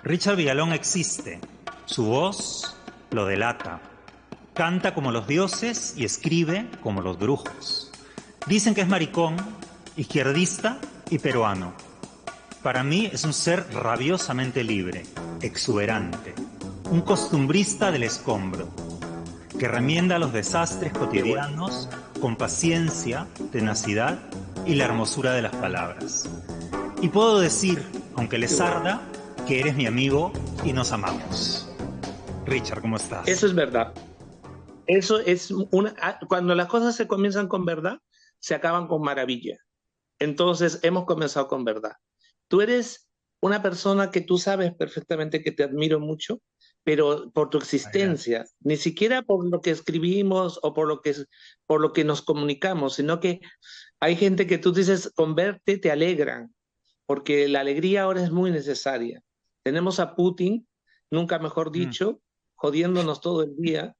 Richard Villalón existe. Su voz lo delata. Canta como los dioses y escribe como los brujos. Dicen que es maricón, izquierdista y peruano. Para mí es un ser rabiosamente libre, exuberante, un costumbrista del escombro, que remienda los desastres Qué bueno. cotidianos con paciencia, tenacidad y la hermosura de las palabras. Y puedo decir, aunque Qué les bueno. arda, que eres mi amigo y nos amamos. Richard, ¿cómo Eso estás? es verdad. Eso es cuando las cosas se comienzan con verdad, se acaban con maravilla. Entonces, hemos comenzado con verdad. Tú eres una persona que tú sabes perfectamente que te admiro mucho, pero por tu Ay, gracias. existencia, ni siquiera por lo que escribimos o por lo que nos comunicamos, sino que hay gente que tú dices, con verte te alegran, porque la alegría ahora es muy necesaria. Tenemos a Putin, nunca mejor Mm. dicho, jodiéndonos todo el día,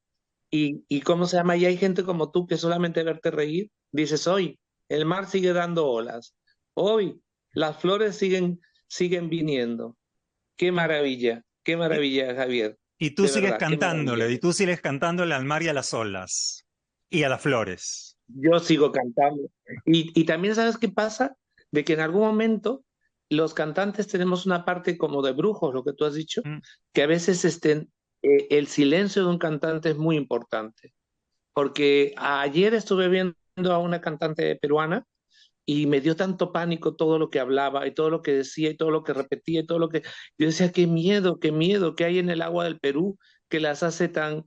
y ¿cómo se llama? Y hay gente como tú que solamente verte reír, dices, hoy el mar sigue dando olas, hoy las flores siguen viniendo. Qué Y, maravilla, Javier, y tú de sigues verdad, qué maravilla. cantándole, y tú sigues cantándole al mar y a las olas, y a las flores. Yo sigo cantando. Y también sabes qué pasa, de que en algún momento los cantantes tenemos una parte como de brujos, lo que tú has dicho, Mm. que a veces el silencio de un cantante es muy importante. Porque ayer estuve viendo a una cantante peruana y me dio tanto pánico todo lo que hablaba y todo lo que decía y todo lo que repetía y todo lo que... Yo decía, qué miedo que hay en el agua del Perú que las hace tan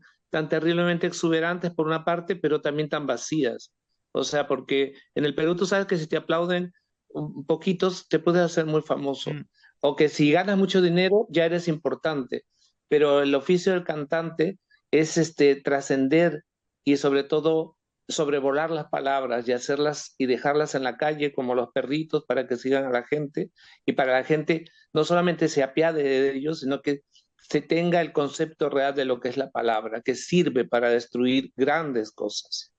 terriblemente exuberantes por una parte, pero también tan vacías. O sea, porque en el Perú tú sabes que si te aplauden un poquitos te puedes hacer muy famoso. Mm. O que si ganas mucho dinero ya eres importante. Pero el oficio del cantante es trascender y sobre todo sobrevolar las palabras y hacerlas y dejarlas en la calle como los perritos para que sigan a la gente y para que la gente no solamente se apiade de ellos, sino que se tenga el concepto real de lo que es la palabra, que sirve para destruir grandes cosas.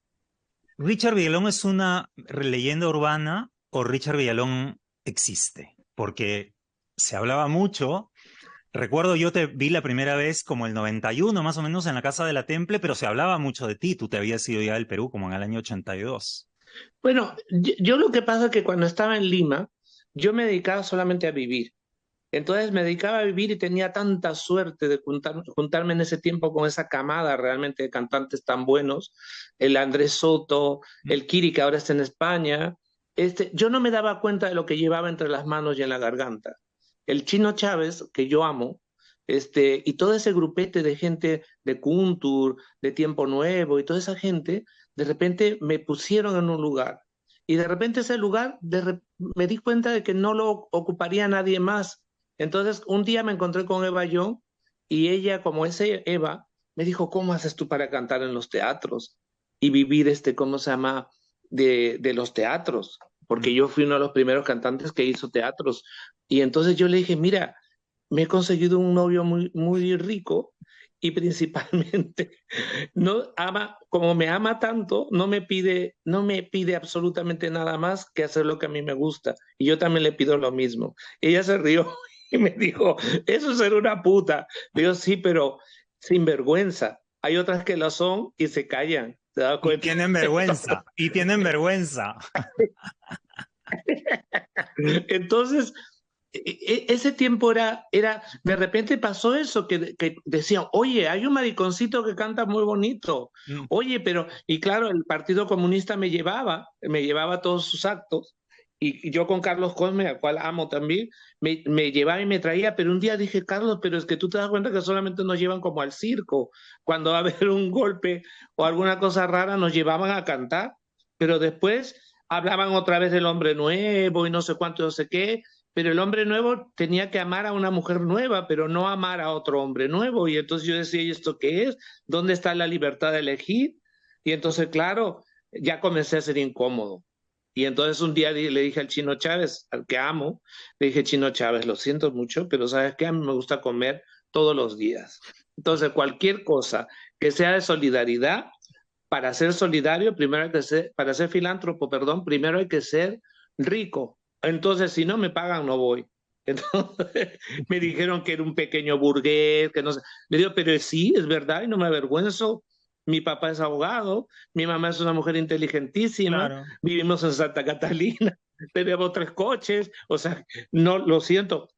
¿Richard Villalón es una leyenda urbana o Richard Villalón existe? Porque se hablaba mucho. Recuerdo, yo te vi la primera vez como el 91, más o menos, en la Casa de la Temple, pero se hablaba mucho de ti. Tú te habías ido ya del Perú como en el año 82. Bueno, yo lo que pasa es que cuando estaba en Lima, yo me dedicaba solamente a vivir. Entonces me dedicaba a vivir y tenía tanta suerte de juntarme en ese tiempo con esa camada realmente de cantantes tan buenos, el Andrés Soto, Mm. el Kiri que ahora está en España. Yo no me daba cuenta de lo que llevaba entre las manos y en la garganta. El Chino Chávez, que yo amo, y todo ese grupete de gente de Kuntur, de Tiempo Nuevo y toda esa gente, de repente me pusieron en un lugar. Y de repente ese lugar, me di cuenta de que no lo ocuparía nadie más. Entonces, un día me encontré con Eva Young y ella, como es Eva, me dijo, ¿cómo haces tú para cantar en los teatros y vivir ¿cómo se llama? De los teatros, Mm. porque yo fui uno de los primeros cantantes que hizo teatros. Y entonces yo le dije, mira, me he conseguido un novio muy rico y principalmente no ama, como me ama tanto, no me pide absolutamente nada más que hacer lo que a mí me gusta. Y yo también le pido lo mismo. Ella se rió y me dijo, eso es ser una puta. Digo, sí, pero sin vergüenza. Hay otras que lo son y se callan. ¿Te das Y cuenta? tienen vergüenza, y tienen vergüenza. Entonces, ese tiempo de repente pasó eso, que decían, oye, hay un mariconcito que canta muy bonito, Mm. oye, y claro, el Partido Comunista me llevaba a todos sus actos, y yo con Carlos Cosme, al cual amo también, me llevaba y me traía, pero un día dije, Carlos, pero es que tú te das cuenta que solamente nos llevan como al circo, cuando va a haber un golpe o alguna cosa rara, nos llevaban a cantar, pero después hablaban otra vez del hombre nuevo y no sé cuánto, no sé qué, pero el hombre nuevo tenía que amar a una mujer nueva, pero no amar a otro hombre nuevo. Y entonces yo decía, ¿y esto qué es? ¿Dónde está la libertad de elegir? Y entonces, claro, ya comencé a ser incómodo. Y entonces un día le dije al Chino Chávez, al que amo, le dije, Chino Chávez, lo siento mucho, pero ¿sabes qué? A mí me gusta comer todos los días. Entonces, cualquier cosa que sea de solidaridad, para ser solidario, primero hay que ser, para ser filántropo, perdón, primero hay que ser rico. Entonces, si no me pagan, no voy. Entonces me dijeron que era un pequeño burgués, que no sé. Le digo, pero sí, es verdad y no me avergüenzo. Mi papá es abogado, mi mamá es una mujer inteligentísima, Claro. vivimos en Santa Catalina, tenemos 3 coches, o sea, no, lo siento,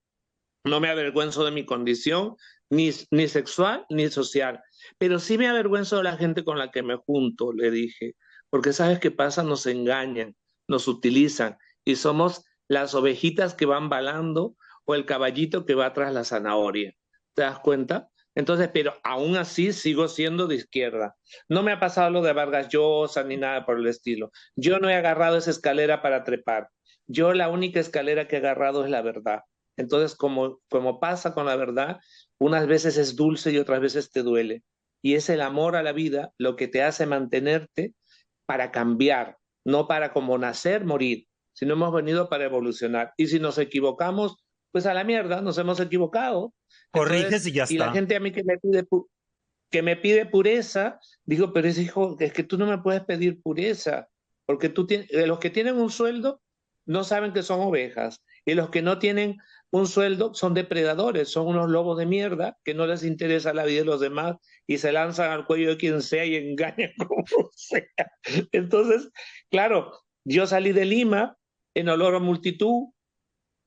no me avergüenzo de mi condición, ni sexual ni social, pero sí me avergüenzo de la gente con la que me junto, le dije, porque sabes qué pasa, nos engañan, nos utilizan y somos las ovejitas que van balando o el caballito que va tras la zanahoria. ¿Te das cuenta? Entonces, pero aún así sigo siendo de izquierda. No me ha pasado lo de Vargas Llosa ni nada por el estilo. Yo no he agarrado esa escalera para trepar. Yo la única escalera que he agarrado es la verdad. Entonces, como pasa con la verdad, unas veces es dulce y otras veces te duele. Y es el amor a la vida lo que te hace mantenerte para cambiar, no para como nacer, morir, sino hemos venido para evolucionar. Y si nos equivocamos, pues a la mierda, nos hemos equivocado. Entonces, Corriges y ya y la está. gente a mí que me pide pureza, digo, pero es hijo, es que tú no me puedes pedir pureza, porque los que tienen un sueldo no saben que son ovejas, y los que no tienen un sueldo son depredadores, son unos lobos de mierda que no les interesa la vida de los demás y se lanzan al cuello de quien sea y engañan como sea. Entonces, claro, yo salí de Lima en olor a multitud,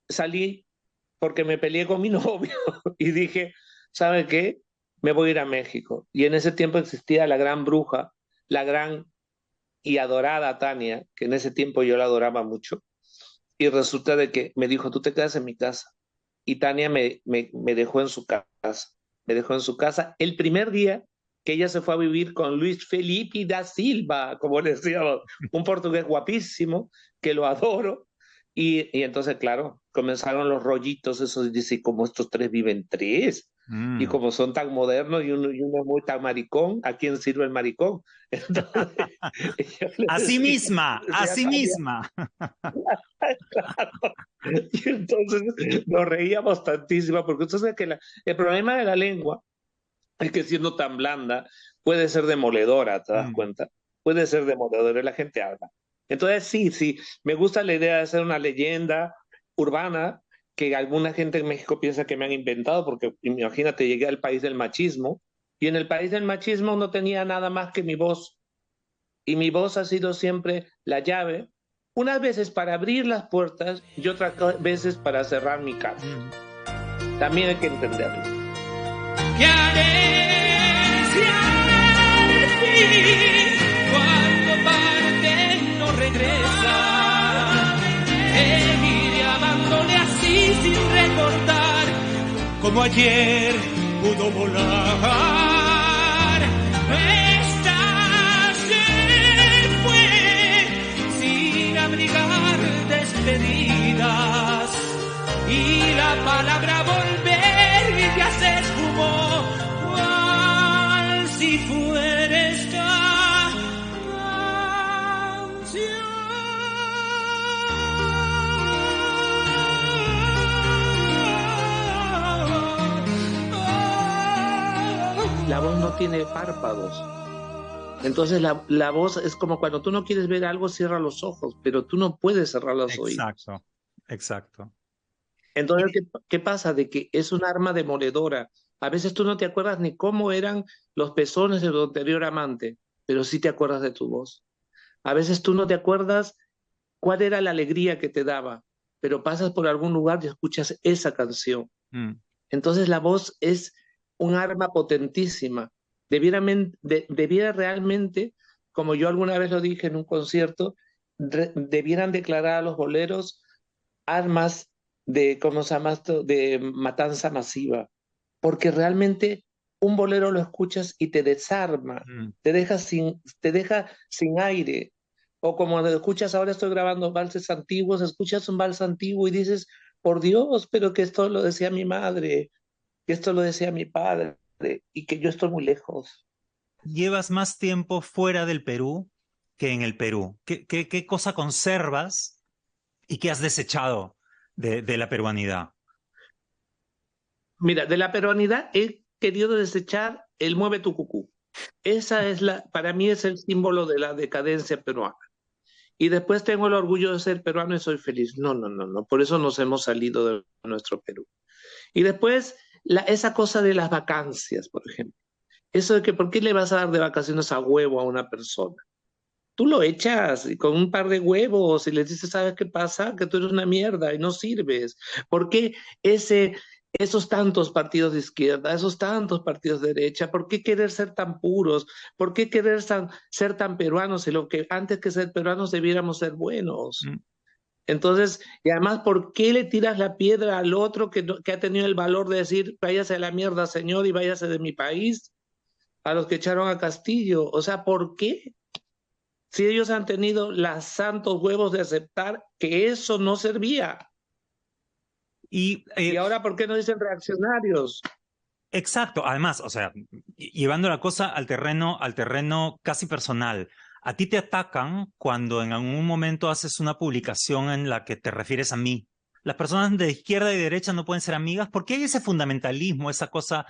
salí porque me peleé con mi novio y dije, ¿sabe qué? Me voy a ir a México. Y en ese tiempo existía la gran bruja, la gran y adorada Tania, que en ese tiempo yo la adoraba mucho. Y resulta de que me dijo, tú te quedas en mi casa. Y Tania me dejó en su casa. Me dejó en su casa el primer día que ella se fue a vivir con Luis Felipe da Silva, como le decíamos, un portugués guapísimo, que lo adoro. Y entonces, claro, comenzaron los rollitos, esos, dice, como estos tres viven tres, y Mm. como son tan modernos y uno es muy tan maricón, ¿a quién sirve el maricón? Entonces, yo Así misma, le decía a así Tania, misma. y entonces nos reíamos tantísimo, porque usted sabe que el problema de la lengua es que siendo tan blanda puede ser demoledora, ¿te das Mm. cuenta? Puede ser demoledora y la gente habla. Entonces sí, sí, me gusta la idea de hacer una leyenda urbana que alguna gente en México piensa que me han inventado, porque imagínate, llegué al país del machismo y en el país del machismo no tenía nada más que mi voz y mi voz ha sido siempre la llave, unas veces para abrir las puertas y otras veces para cerrar mi casa. Mm. También hay que entenderlo. Que haré si al fin cuando parte no regresa? Seguiré amándole así sin recordar como ayer pudo volar. Esta se fue sin abrigar despedidas y la palabra volver ya se esfumó, cual si fuera esta La voz no tiene párpados. Entonces la voz es como cuando tú no quieres ver algo, cierra los ojos, pero tú no puedes cerrar los oídos. Exacto, exacto. Entonces, Y- ¿qué pasa? De que es un arma demoledora. A veces tú no te acuerdas ni cómo eran los pezones de tu anterior amante, pero sí te acuerdas de tu voz. A veces tú no te acuerdas cuál era la alegría que te daba, pero pasas por algún lugar y escuchas esa canción. mm. Entonces la voz es un arma potentísima. Debiera realmente, como yo alguna vez lo dije en un concierto, debieran declarar a los boleros armas de, ¿cómo se llama esto? De matanza masiva, porque realmente un bolero lo escuchas y te desarma, Mm. te deja sin aire. O como lo escuchas ahora, estoy grabando valses antiguos, escuchas un vals antiguo y dices, por Dios, pero que esto lo decía mi madre, que esto lo decía mi padre, y que yo estoy muy lejos. Llevas más tiempo fuera del Perú que en el Perú. ¿Qué cosa conservas y qué has desechado de la peruanidad? Mira, de la peruanidad he querido desechar el mueve tu cucú. Para mí es el símbolo de la decadencia peruana. y después tengo el orgullo de ser peruano y soy feliz. No, no, no, no. Por eso nos hemos salido de nuestro Perú. Y después, esa cosa de las vacancias, por ejemplo. Eso de que, ¿por qué le vas a dar de vacaciones a huevo a una persona? Tú lo echas y con un par de huevos y le dices, ¿sabes qué pasa? Que tú eres una mierda y no sirves. ¿Por qué ese, esos tantos partidos de izquierda, esos tantos partidos de derecha? ¿Por qué querer ser tan puros? ¿Por qué querer ser tan peruanos? Y lo que antes que ser peruanos debiéramos ser buenos. Mm. Entonces, y además, ¿por qué le tiras la piedra al otro que ha tenido el valor de decir, váyase a la mierda, señor, y váyase de mi país? A los que echaron a Castillo. O sea, ¿por qué? Si ellos han tenido los santos huevos de aceptar que eso no servía. Y Y ahora, ¿por qué no dicen reaccionarios? exacto, además, o sea, llevando la cosa al terreno casi personal, a ti te atacan cuando en algún momento haces una publicación en la que te refieres a mí. Las personas de izquierda y derecha no pueden ser amigas porque hay ese fundamentalismo, esa cosa,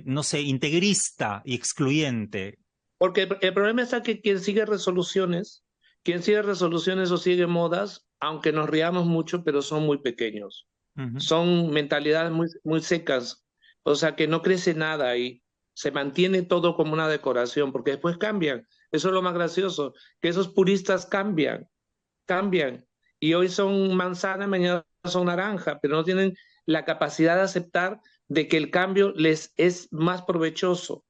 no sé, integrista y excluyente. Porque el problema está que quien sigue resoluciones o sigue modas, aunque nos riamos mucho, pero son muy pequeños. Ujú. Son mentalidades muy, muy secas. O sea, que no crece nada ahí. Se mantiene todo como una decoración, porque después cambian. Eso es lo más gracioso, que esos puristas cambian. Y hoy son manzana, mañana son naranja, pero no tienen la capacidad de aceptar de que el cambio les es más provechoso,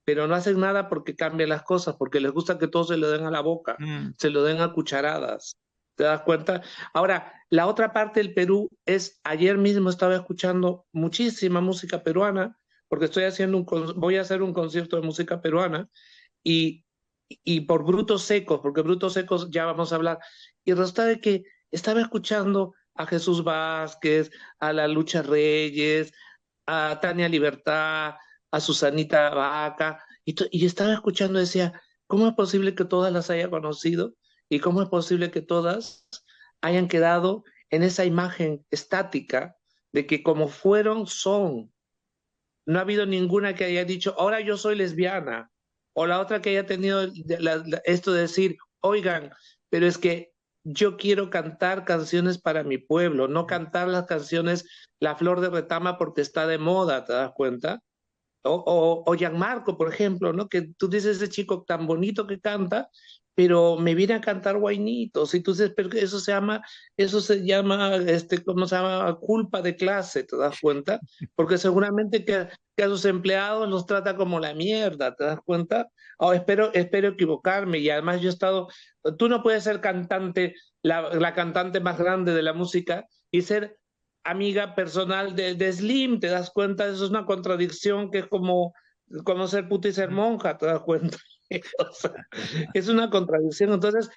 pero no hacen nada porque cambian las cosas, porque les gusta que todo se lo den a la boca, Mm. se lo den a cucharadas. ¿Te das cuenta? Ahora, la otra parte del Perú es, ayer mismo estaba escuchando muchísima música peruana, porque voy a hacer un concierto de música peruana, y, y por Brutos Secos, porque Brutos Secos ya vamos a hablar, y resulta de que estaba escuchando a Jesús Vázquez, a la Lucha Reyes, a Tania Libertad, a Susanita Vaca, y estaba escuchando y decía, ¿cómo es posible que todas las haya conocido? ¿Y cómo es posible que todas hayan quedado en esa imagen estática de que como fueron, son? No ha habido ninguna que haya dicho, ahora yo soy lesbiana, o la otra que haya tenido esto de decir, oigan, pero es que yo quiero cantar canciones para mi pueblo, no cantar las canciones La Flor de Retama porque está de moda, ¿te das cuenta? O Gianmarco, por ejemplo, ¿no? Que tú dices, ese chico tan bonito que canta, pero me viene a cantar guainitos, y tú dices, pero eso se llama, ¿cómo se llama? Culpa de clase, ¿te das cuenta? Porque seguramente que a sus empleados los trata como la mierda, ¿te das cuenta? Espero equivocarme, y además yo he estado, tú no puedes ser cantante, la cantante más grande de la música, y ser amiga personal de Slim, ¿te das cuenta? Eso es una contradicción que es como ser puta y ser monja, ¿te das cuenta? O sea, es una contradicción. Entonces,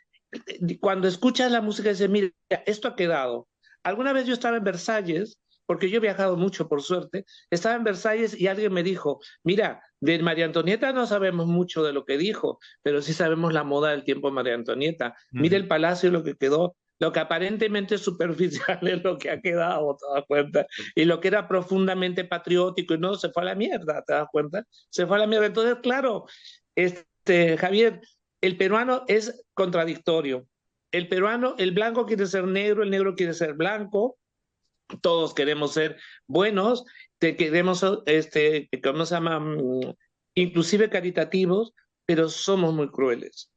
cuando escuchas la música, dices, mira, esto ha quedado. Alguna vez yo estaba en Versalles, porque yo he viajado mucho, por suerte, estaba en Versalles y alguien me dijo, mira, de María Antonieta no sabemos mucho de lo que dijo, pero sí sabemos la moda del tiempo de María Antonieta. Mira Ujú. el palacio, lo que quedó, lo que aparentemente es superficial es lo que ha quedado, ¿te das cuenta? Y lo que era profundamente patriótico y no, se fue a la mierda, ¿te das cuenta? Se fue a la mierda. Entonces, claro, Javier, el peruano es contradictorio. El peruano, el blanco quiere ser negro, el negro quiere ser blanco, todos queremos ser buenos, queremos, ¿cómo se llama? Inclusive caritativos, pero somos muy crueles.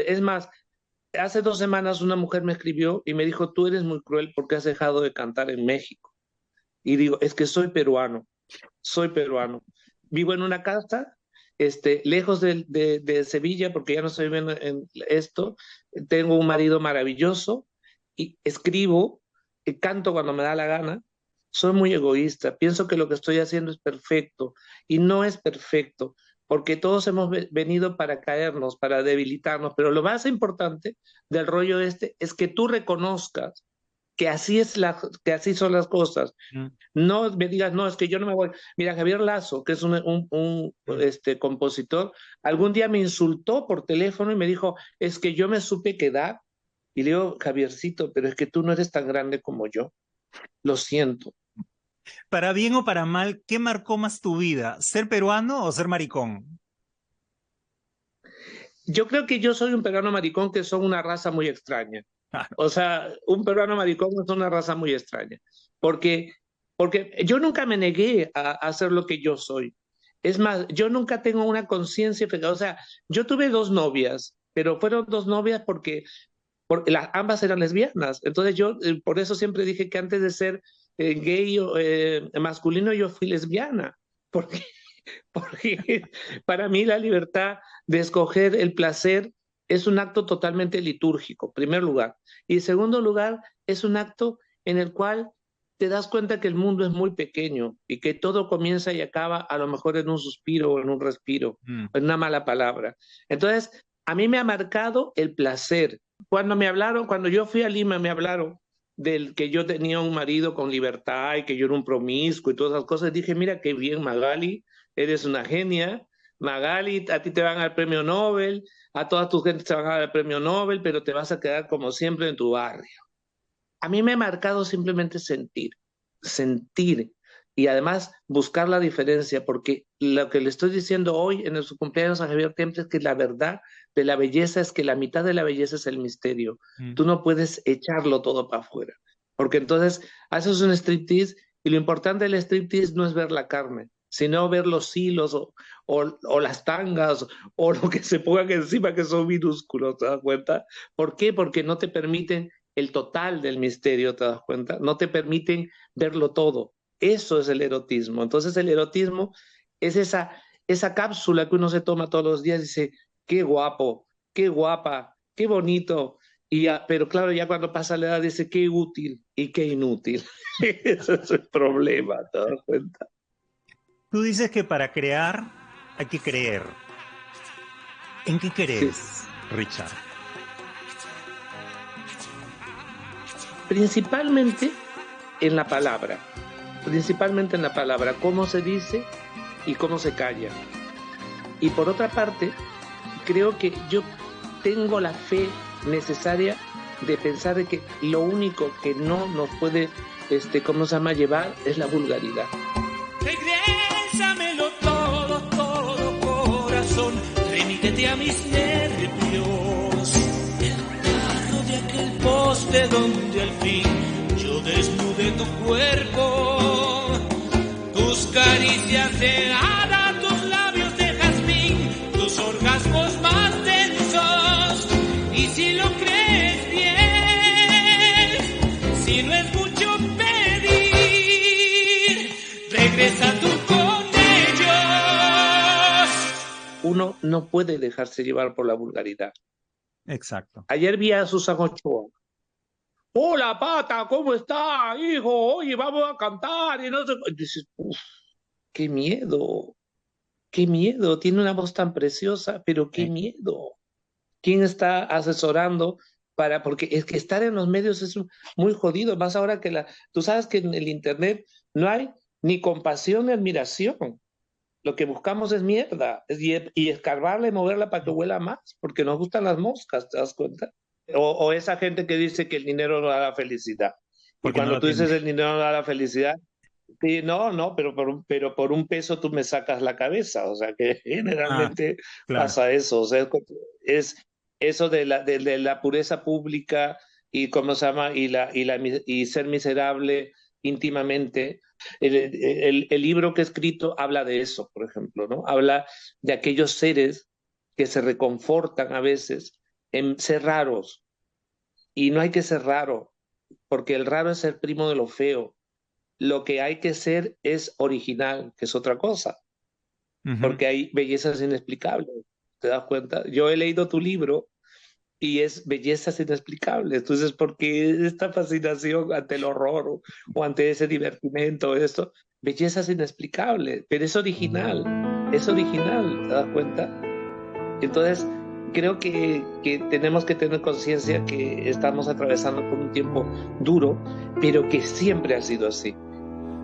Es más, hace 2 semanas una mujer me escribió y me dijo, tú eres muy cruel porque has dejado de cantar en México. Y digo, es que soy peruano. Vivo en una casa, lejos de Sevilla, porque ya no estoy viviendo en esto. Tengo un marido maravilloso y escribo, canto cuando me da la gana. Soy muy egoísta. Pienso que lo que estoy haciendo es perfecto y no es perfecto, porque todos hemos venido para caernos, para debilitarnos. Pero lo más importante del rollo es que tú reconozcas que así son las cosas. Mm. No me digas, no, es que yo no me voy. Mira, Javier Lazo, que es Mm. compositor, algún día me insultó por teléfono y me dijo, es que yo me supe quedar. Y le digo, Javiercito, pero es que tú no eres tan grande como yo. Lo siento. Para bien o para mal, ¿qué marcó más tu vida? ¿Ser peruano o ser maricón? Yo creo que yo soy un peruano maricón que son una raza muy extraña. Claro. O sea, un peruano maricón es una raza muy extraña. Porque, porque yo nunca me negué a hacer lo que yo soy. Es más, yo nunca tengo una conciencia. O sea, yo tuve dos novias, pero fueron dos novias porque ambas eran lesbianas. Entonces yo, por eso siempre dije que antes de ser gay o masculino, yo fui lesbiana. Porque porque para mí la libertad de escoger el placer es un acto totalmente litúrgico, en primer lugar. Y en segundo lugar, es un acto en el cual te das cuenta que el mundo es muy pequeño y que todo comienza y acaba a lo mejor en un suspiro o en un respiro, o en una mala palabra. Entonces, a mí me ha marcado el placer. Cuando yo fui a Lima, me hablaron del que yo tenía un marido con libertad y que yo era un promiscuo y todas esas cosas. Dije, mira qué bien, Magali, eres una genia. Magali, a ti te van al premio Nobel, a todas tus gentes te van a dar el premio Nobel, pero te vas a quedar como siempre en tu barrio. A mí me ha marcado simplemente sentir y además buscar la diferencia, porque lo que le estoy diciendo hoy en su cumpleaños a Javier Temples es que la verdad de la belleza es que la mitad de la belleza es el misterio. Tú no puedes echarlo todo para afuera, porque entonces haces un striptease y lo importante del striptease no es ver la carne, sino ver los hilos o las tangas o lo que se pongan encima que son minúsculos, ¿te das cuenta? ¿Por qué? Porque no te permiten el total del misterio, ¿te das cuenta? No te permiten verlo todo. Eso es el erotismo. Entonces el erotismo es esa cápsula que uno se toma todos los días y dice, qué guapo, qué guapa, qué bonito. Pero claro, ya cuando pasa la edad dice, qué útil y qué inútil. Ese es el problema, ¿te das cuenta? Tú dices que para crear hay que creer. ¿En qué crees, sí, Richard? Principalmente en la palabra, cómo se dice y cómo se calla. Y por otra parte, creo que yo tengo la fe necesaria de pensar de que lo único que no nos puede, llevar es la vulgaridad. Regrésamelo todo, todo, corazón, remítete a mis nervios, el carro de aquel poste donde al fin yo desnudé tu cuerpo, tus caricias de hada, tus labios de jazmín, tus orgasmos más densos, y si lo crees bien, si no es mucho pedir, regresa tú con ellos. Uno no puede dejarse llevar por la vulgaridad. Exacto. Ayer vi a Susan Ochoa. Hola, Pata, ¿cómo está, hijo? Oye, vamos a cantar y no sé. Y dices, uf, qué miedo, tiene una voz tan preciosa, pero qué miedo. ¿Quién está asesorando porque es que estar en los medios es muy jodido, más ahora que tú sabes que en el internet no hay ni compasión ni admiración. Lo que buscamos es mierda, y escarbarla y moverla para que huela más, porque nos gustan las moscas, ¿te das cuenta? O esa gente que dice que el dinero no da la felicidad. Porque y cuando tú dices el dinero no da la felicidad, sí, no, pero por un peso tú me sacas la cabeza. O sea que generalmente claro, pasa eso. O sea, es eso de la pureza pública y cómo se llama y ser miserable íntimamente. El libro que he escrito habla de eso, por ejemplo, ¿no? Habla de aquellos seres que se reconfortan a veces en ser raros, y no hay que ser raro, porque el raro es el primo de lo feo. Lo que hay que ser es original, que es otra cosa, porque hay bellezas inexplicables, ¿te das cuenta? Yo he leído tu libro y es bellezas inexplicables. Entonces, ¿por qué esta fascinación ante el horror o ante ese divertimento, esto? Bellezas inexplicables, pero es original, ¿te das cuenta? Entonces, creo que tenemos que tener conciencia que estamos atravesando por un tiempo duro, pero que siempre ha sido así.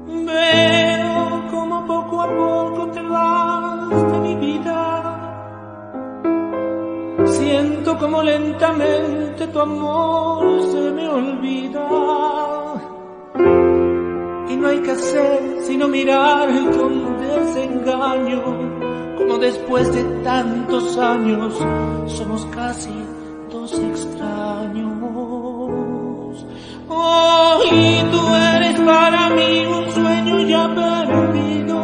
Veo como poco a poco te vas de mi vida. Siento como lentamente tu amor se me olvida. Y no hay que hacer sino mirar con desengaño, con como después de tantos años somos casi dos extraños. Oh, y tú eres para mí un sueño ya perdido,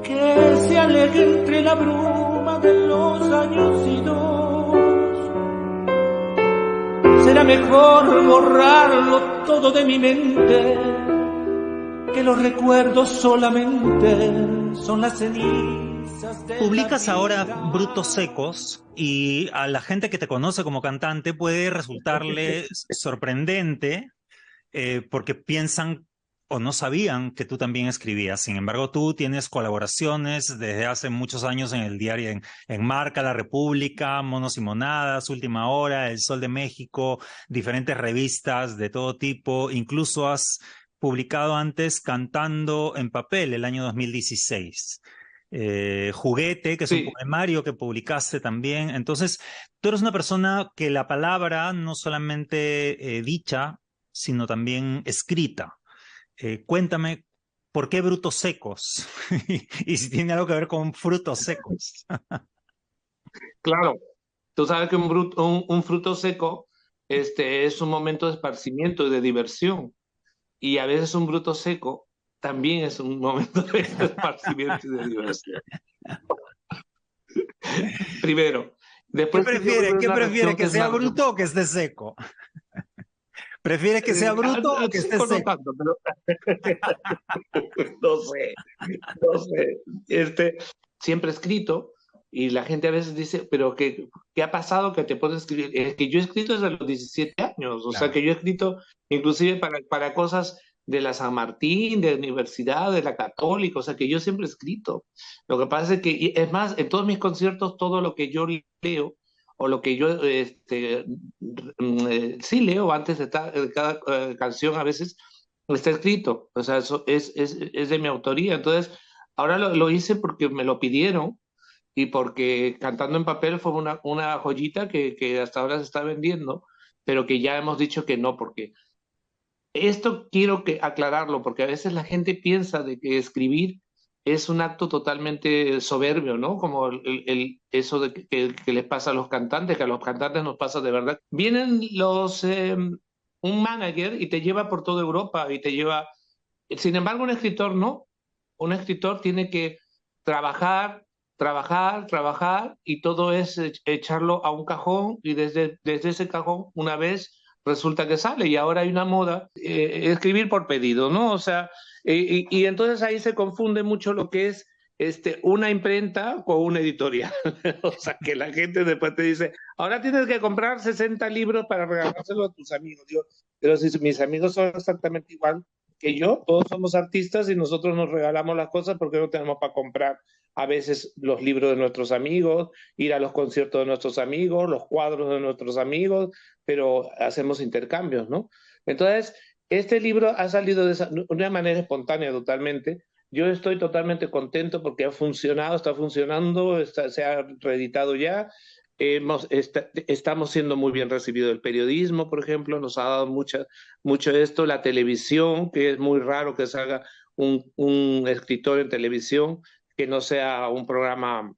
que se aleja entre la bruma de los años idos. Será mejor borrarlo todo de mi mente, que los recuerdos solamente son las cenizas de Publicas ahora Brutos Secos y a la gente que te conoce como cantante puede resultarle sorprendente porque piensan o no sabían que tú también escribías. Sin embargo, tú tienes colaboraciones desde hace muchos años en el diario, en Marca, La República, Monos y Monadas, Última Hora, El Sol de México, diferentes revistas de todo tipo. Incluso has publicado antes Cantando en Papel, el año 2016. Juguete, que es un poemario que publicaste también. Entonces, tú eres una persona que la palabra no solamente dicha, sino también escrita. Cuéntame, ¿por qué Brutos Secos? Y si tiene algo que ver con frutos secos. Claro, tú sabes que un fruto seco es un momento de esparcimiento y de diversión. Y a veces un fruto seco también es un momento de esparcimiento y de diversión. Primero. Después ¿Qué prefiere? ¿Que sea bruto o que esté seco? ¿Prefieres que sea bruto o que esté seco? No tanto, pero... no sé. Siempre he escrito y la gente a veces dice, pero ¿qué ha pasado que te puedes escribir? Es que yo he escrito desde los 17 años, o sea que yo he escrito inclusive para cosas de la San Martín, de la universidad, de la Católica, o sea que yo siempre he escrito. Lo que pasa es que, es más, en todos mis conciertos, todo lo que yo leo, o lo que yo sí leo antes de cada canción a veces está escrito, o sea, eso es de mi autoría. Entonces, ahora lo hice porque me lo pidieron y porque Cantando en Papel fue una joyita que hasta ahora se está vendiendo, pero que ya hemos dicho que no, porque esto quiero aclararlo, porque a veces la gente piensa de que escribir es un acto totalmente soberbio, ¿no? Como eso de que les pasa a los cantantes, que a los cantantes nos pasa de verdad. Vienen un manager y te lleva por toda Europa y te lleva... Sin embargo, un escritor no. Un escritor tiene que trabajar, trabajar y todo es echarlo a un cajón y desde ese cajón una vez resulta que sale y ahora hay una moda, escribir por pedido, ¿no? O sea, y entonces ahí se confunde mucho lo que es una imprenta con una editorial. O sea, que la gente después te dice, ahora tienes que comprar 60 libros para regalárselo a tus amigos. Digo, pero si mis amigos son exactamente igual que yo, todos somos artistas y nosotros nos regalamos las cosas porque no tenemos para comprar a veces los libros de nuestros amigos, ir a los conciertos de nuestros amigos, los cuadros de nuestros amigos, pero hacemos intercambios, ¿no? Entonces, este libro ha salido de una manera espontánea totalmente. Yo estoy totalmente contento porque ha funcionado, está funcionando, se ha reeditado ya. Estamos siendo muy bien recibidos. El periodismo, por ejemplo, nos ha dado mucho esto. La televisión, que es muy raro que salga un escritor en televisión que no sea un programa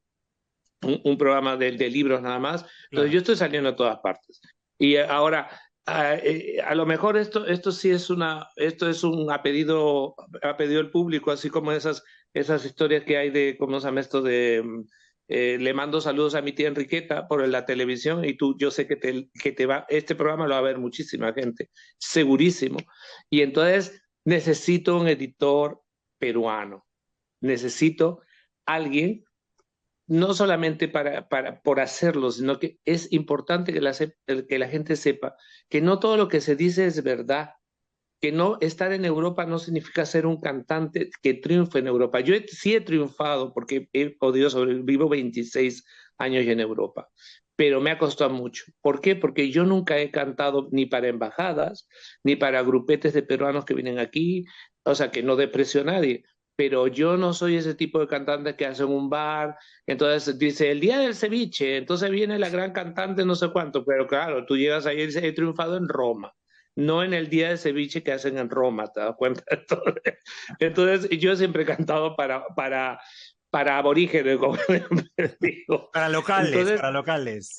de libros nada más. Entonces yo estoy saliendo a todas partes. Y ahora, a lo mejor esto sí es esto es ha pedido el público, así como esas historias que hay de, ¿cómo se llama esto? Le mando saludos a mi tía Enriqueta por la televisión y yo sé que este programa lo va a ver muchísima gente, segurísimo. Y entonces necesito un editor peruano, necesito alguien no solamente por hacerlo, sino que es importante que la gente sepa que no todo lo que se dice es verdad, que no estar en Europa no significa ser un cantante que triunfe en Europa. Yo sí he triunfado porque he podido sobrevivir 26 años en Europa, pero me ha costado mucho. ¿Por qué? Porque yo nunca he cantado ni para embajadas, ni para grupetes de peruanos que vienen aquí, o sea, que no desprecio a nadie, pero yo no soy ese tipo de cantante que hace en un bar, entonces dice, el día del ceviche, entonces viene la gran cantante no sé cuánto, pero claro, tú llegas ahí y dices, he triunfado en Roma, no en el día del ceviche que hacen en Roma, ¿te das cuenta? Entonces yo siempre he cantado para aborígenes, como digo. Para locales, Entonces, para locales.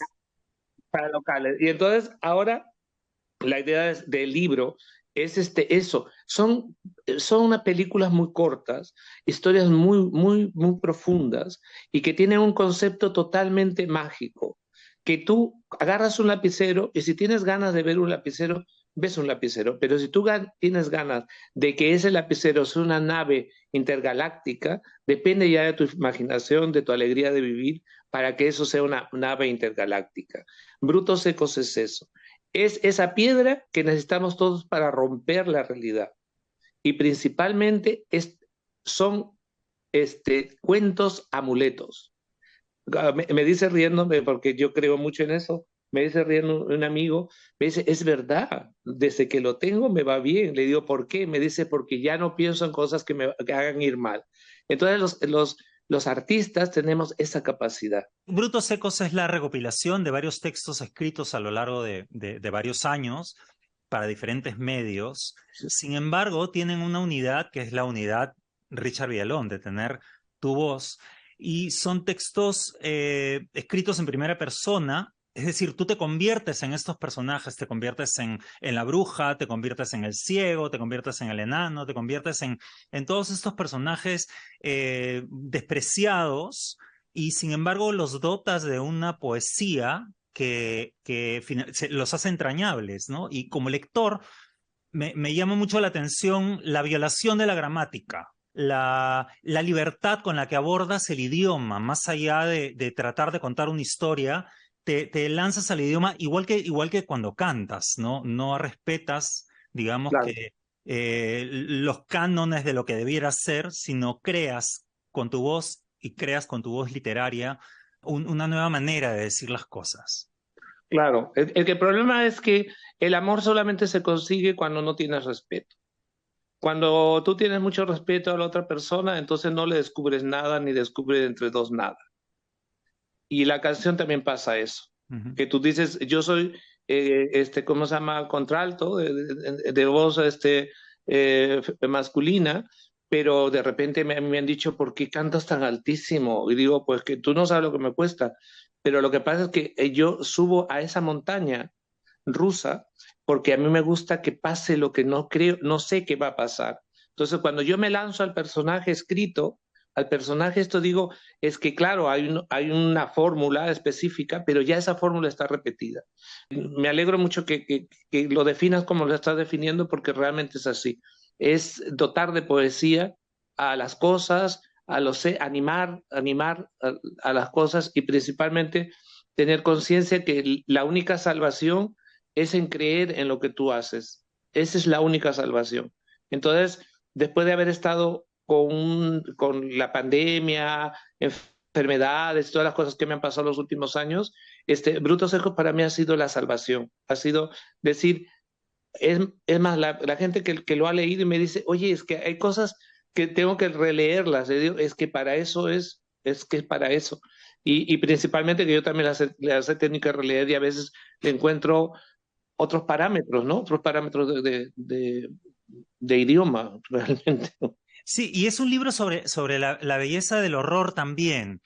para locales. Y entonces ahora la idea del libro es eso. Son unas películas muy cortas, historias muy profundas y que tienen un concepto totalmente mágico. Que tú agarras un lapicero y si tienes ganas de ver un lapicero, ves un lapicero. Pero si tú tienes ganas de que ese lapicero sea una nave intergaláctica, depende ya de tu imaginación, de tu alegría de vivir, para que eso sea una nave intergaláctica. Brutos secos es eso. Es esa piedra que necesitamos todos para romper la realidad. Y principalmente son cuentos amuletos. Me dice riéndome, porque yo creo mucho en eso, me dice riendo un amigo, me dice, es verdad, desde que lo tengo me va bien. Le digo, ¿por qué? Me dice, porque ya no pienso en cosas que hagan ir mal. Entonces los artistas tenemos esa capacidad. Brutos secos es la recopilación de varios textos escritos a lo largo de varios años para diferentes medios. Sin embargo, tienen una unidad que es la unidad Richard Villalón, de tener tu voz. Y son textos escritos en primera persona, es decir, tú te conviertes en estos personajes, te conviertes en la bruja, te conviertes en el ciego, te conviertes en el enano, te conviertes en todos estos personajes despreciados y sin embargo los dotas de una poesía que los hace entrañables, ¿no? Y como lector me llama mucho la atención la violación de la gramática, la libertad con la que abordas el idioma, más allá de tratar de contar una historia, te lanzas al idioma igual que cuando cantas, ¿no? No respetas, digamos Claro. que los cánones de lo que debiera ser, sino creas con tu voz y creas con tu voz literaria una nueva manera de decir las cosas. Claro, el problema es que el amor solamente se consigue cuando no tienes respeto. Cuando tú tienes mucho respeto a la otra persona, entonces no le descubres nada ni descubres entre dos nada. Y la canción también pasa eso, Ujú. que tú dices, yo soy, ¿cómo se llama? Contralto, de voz masculina, pero de repente me han dicho, ¿por qué cantas tan altísimo? Y digo, pues que tú no sabes lo que me cuesta. Pero lo que pasa es que yo subo a esa montaña rusa porque a mí me gusta que pase lo que no creo, no sé qué va a pasar. Entonces, cuando yo me lanzo al personaje escrito, al personaje esto digo, es que claro, hay una fórmula específica, pero ya esa fórmula está repetida. Me alegro mucho que lo definas como lo estás definiendo porque realmente es así. Es dotar de poesía a las cosas, animar a las cosas y principalmente tener conciencia que la única salvación es en creer en lo que tú haces. Esa es la única salvación. Entonces, después de haber estado con la pandemia, enfermedades, todas las cosas que me han pasado los últimos años, Brutos Secos para mí ha sido la salvación. Ha sido decir, es más, la gente que lo ha leído y me dice, oye, es que hay cosas que tengo que releerlas. Le digo, es que para eso es que es para eso. Y principalmente que yo también las he tenido que releer y a veces le encuentro otros parámetros, ¿no? Otros parámetros de idioma, realmente. Sí, y es un libro sobre la belleza del horror también,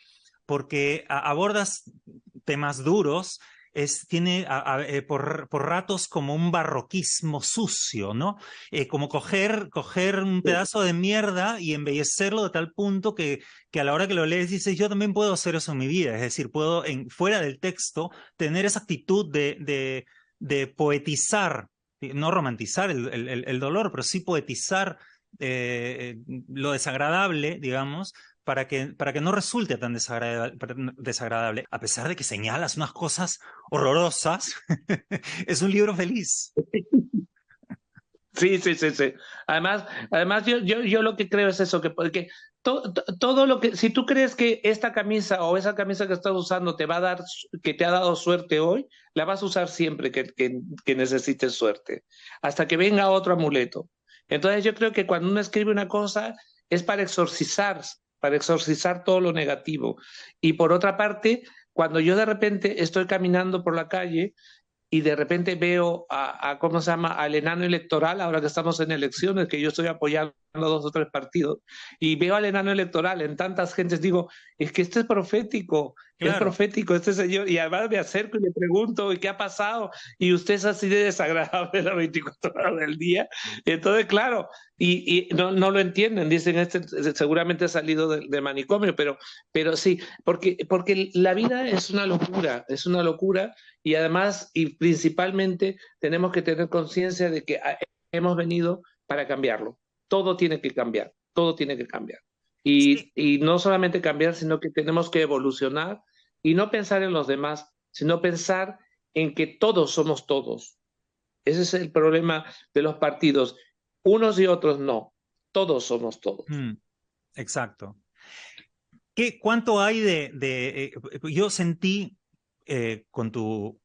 porque abordas temas duros, tiene por ratos como un barroquismo sucio, ¿no? Como coger un pedazo de mierda y embellecerlo de tal punto que a la hora que lo lees dices, yo también puedo hacer eso en mi vida, es decir, puedo fuera del texto tener esa actitud de poetizar, no romantizar el dolor, pero sí poetizar lo desagradable, digamos, para que no resulte tan desagradable, a pesar de que señalas unas cosas horrorosas, es un libro feliz. Sí, sí, sí, sí. Además yo lo que creo es eso, que porque todo lo que, si tú crees que esta camisa o esa camisa que estás usando te va a dar, que te ha dado suerte hoy, la vas a usar siempre que necesites suerte, hasta que venga otro amuleto. Entonces yo creo que cuando uno escribe una cosa es para exorcizar todo lo negativo. Y por otra parte, cuando yo de repente estoy caminando por la calle y de repente veo ¿cómo se llama?, al enano electoral, ahora que estamos en elecciones, que yo estoy apoyando 2 o 3 partidos, y veo al enano electoral en tantas gentes, digo, es que este es Claro. profético este señor, y además me acerco y le pregunto, ¿y qué ha pasado? Y usted es así de desagradable las 24 horas del día. Entonces, claro, y no lo entienden, dicen, este seguramente ha salido de manicomio, pero sí, porque la vida es una locura, y además, y principalmente, tenemos que tener conciencia de que hemos venido para cambiarlo. Todo tiene que cambiar, todo tiene que cambiar. Sí. Y no solamente cambiar, sino que tenemos que evolucionar y no pensar en los demás, sino pensar en que todos somos todos. Ese es el problema de los partidos. Unos y otros no. Todos somos todos. Exacto. ¿Cuánto hay yo sentí con tu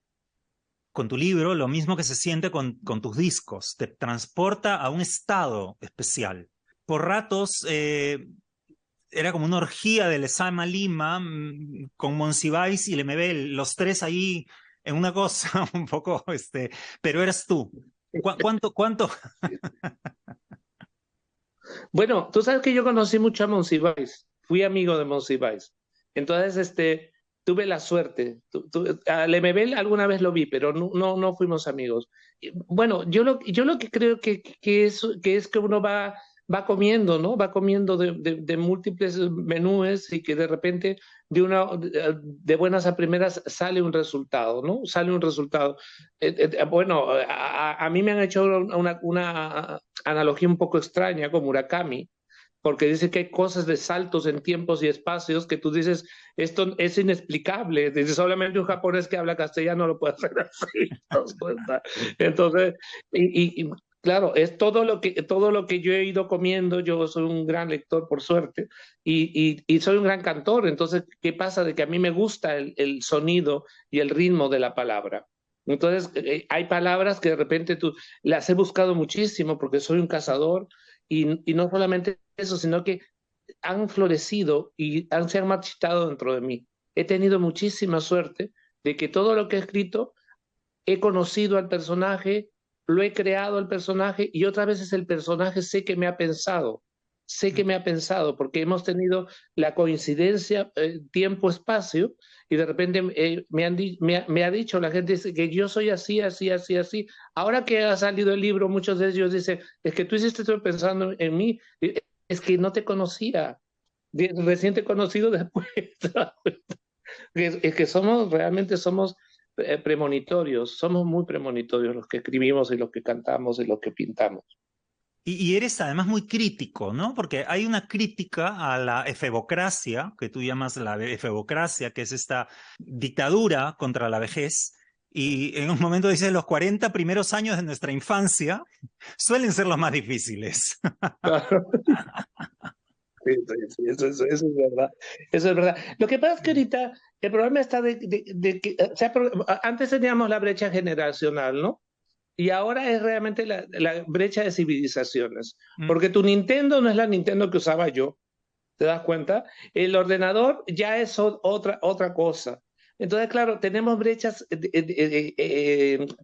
libro lo mismo que se siente con tus discos? Te transporta a un estado especial. Por ratos era como una orgía de Lezama Lima con Monsiváis y Lemebel, los tres ahí en una cosa un poco, pero eras tú. ¿Cuánto? Bueno, tú sabes que yo conocí mucho a Monsiváis, fui amigo de Monsiváis. Entonces, tuve la suerte. A Lemebel alguna vez lo vi, pero no fuimos amigos. Bueno, yo lo que creo que es que uno va comiendo, ¿no? Va comiendo de múltiples menúes, y que de repente de buenas a primeras sale un resultado, ¿no? Sale un resultado. Bueno, a mí me han hecho una analogía un poco extraña con Murakami, porque dice que hay cosas de saltos en tiempos y espacios que tú dices, esto es inexplicable. Dice, solamente un japonés que habla castellano lo puede hacer así. ¿Te das cuenta? Entonces, claro, es todo lo que yo he ido comiendo. Yo soy un gran lector, por suerte, y soy un gran cantor. Entonces, ¿qué pasa? De que a mí me gusta el sonido y el ritmo de la palabra. Entonces, hay palabras que de repente tú las he buscado muchísimo porque soy un cazador, y no solamente eso, sino que han florecido y se han marchitado dentro de mí. He tenido muchísima suerte de que todo lo que he escrito, he conocido al personaje, lo he creado al personaje, y otras veces el personaje sé que me ha pensado, porque hemos tenido la coincidencia, tiempo-espacio, y de repente me ha dicho la gente, dice que yo soy así, así, así, así. Ahora que ha salido el libro, muchos de ellos dicen, es que tú hiciste esto pensando en mí, es que no te conocía, recién te he conocido después. Es que realmente somos premonitorios, somos muy premonitorios los que escribimos y los que cantamos y los que pintamos. Y eres además muy crítico, ¿no? Porque hay una crítica a la efebocracia, que tú llamas la efebocracia, que es esta dictadura contra la vejez. Y en un momento dices, los 40 primeros años de nuestra infancia suelen ser los más difíciles. Claro. Sí, sí, eso es verdad. Eso es verdad. Lo que pasa es que ahorita el problema está de que, o sea, antes teníamos la brecha generacional, ¿no? Y ahora es realmente la brecha de civilizaciones. Mm. Porque tu Nintendo no es la Nintendo que usaba yo, ¿te das cuenta? El ordenador ya es otra cosa. Entonces, claro, tenemos brechas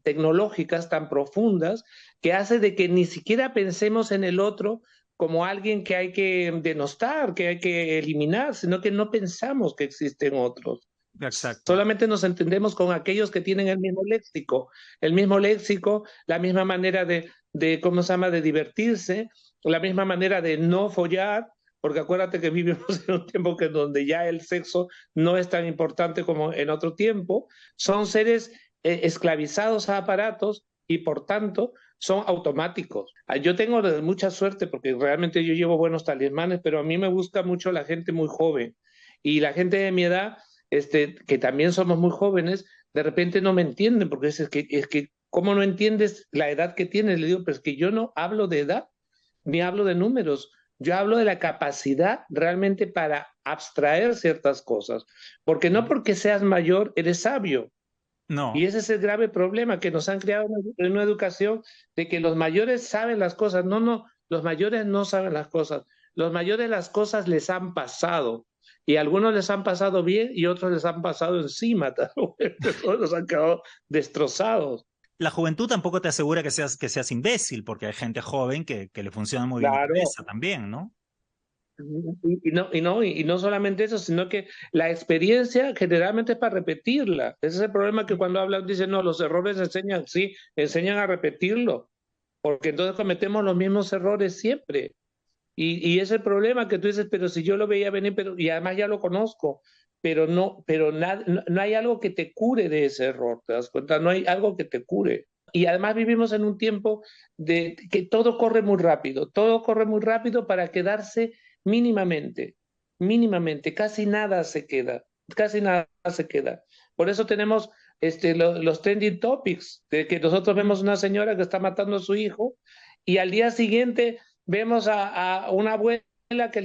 tecnológicas tan profundas, que hace de que ni siquiera pensemos en el otro como alguien que hay que denostar, que hay que eliminar, sino que no pensamos que existen otros. Exacto. Solamente nos entendemos con aquellos que tienen el mismo léxico, la misma manera ¿cómo se llama?, de divertirse, la misma manera de no follar, porque acuérdate que vivimos en un tiempo donde ya el sexo no es tan importante como en otro tiempo. Son seres esclavizados a aparatos, y por tanto son automáticos. Yo tengo mucha suerte porque realmente yo llevo buenos talismanes, pero a mí me gusta mucho la gente muy joven, y la gente de mi edad, que también somos muy jóvenes, de repente no me entienden, porque es que ¿cómo no entiendes la edad que tienes? Le digo, pero es que yo no hablo de edad, ni hablo de números. Yo hablo de la capacidad realmente para abstraer ciertas cosas, porque no porque seas mayor eres sabio. Y No, ese es el grave problema que nos han creado en una educación de que los mayores saben las cosas. No, no, los mayores no saben las cosas. Los mayores las cosas les han pasado. Y a algunos les han pasado bien y otros les han pasado encima. Todos los han quedado destrozados. La juventud tampoco te asegura que seas imbécil, porque hay gente joven que le funciona muy bien la Claro. cabeza también, ¿no? Y no solamente eso, sino que la experiencia generalmente es para repetirla. Ese es el problema que cuando hablan dicen, no, los errores enseñan, sí, enseñan a repetirlo, porque entonces cometemos los mismos errores siempre. Y ese es el problema que tú dices, pero si yo lo veía venir, y además ya lo conozco, pero no hay algo que te cure de ese error, ¿te das cuenta? No hay algo que te cure. Y además vivimos en un tiempo de que todo corre muy rápido para quedarse mínimamente, mínimamente, casi nada se queda. Por eso tenemos los trending topics, de que nosotros vemos una señora que está matando a su hijo y al día siguiente vemos a una abuela que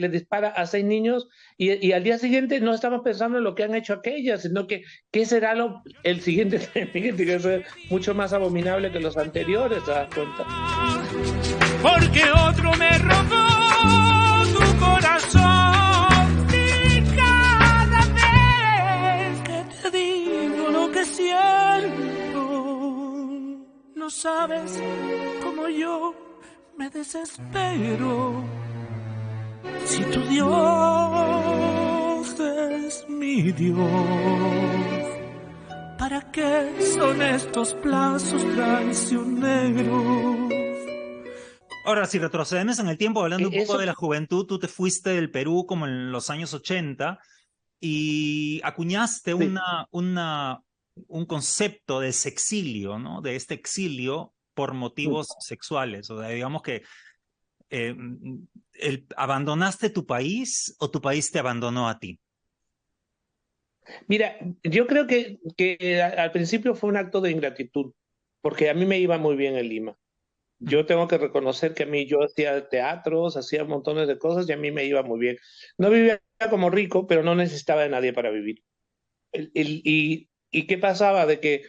le dispara a 6 niños y al día siguiente no estamos pensando en lo que han hecho aquellas, sino que qué será el siguiente siguiente, que es mucho más abominable que los anteriores, ¿te das cuenta? Porque otro me robó tu corazón y cada vez que te digo lo que siento, no sabes cómo yo me desespero. Si tu Dios es mi Dios, ¿para qué son estos plazos traicioneros? Ahora, si retrocedemos en el tiempo, hablando un poco Eso, de la juventud, tú te fuiste del Perú como en los años 80 y acuñaste sí. un concepto de sexilio, ¿no? De este exilio por motivos sexuales. O sea, digamos que eh, ¿abandonaste tu país o tu país te abandonó a ti? Mira, yo creo que al principio fue un acto de ingratitud, porque a mí me iba muy bien en Lima. Ujú. Yo tengo que reconocer que yo hacía teatros, hacía montones de cosas y a mí me iba muy bien. No vivía como rico, pero no necesitaba de nadie para vivir. ¿Y qué pasaba? De que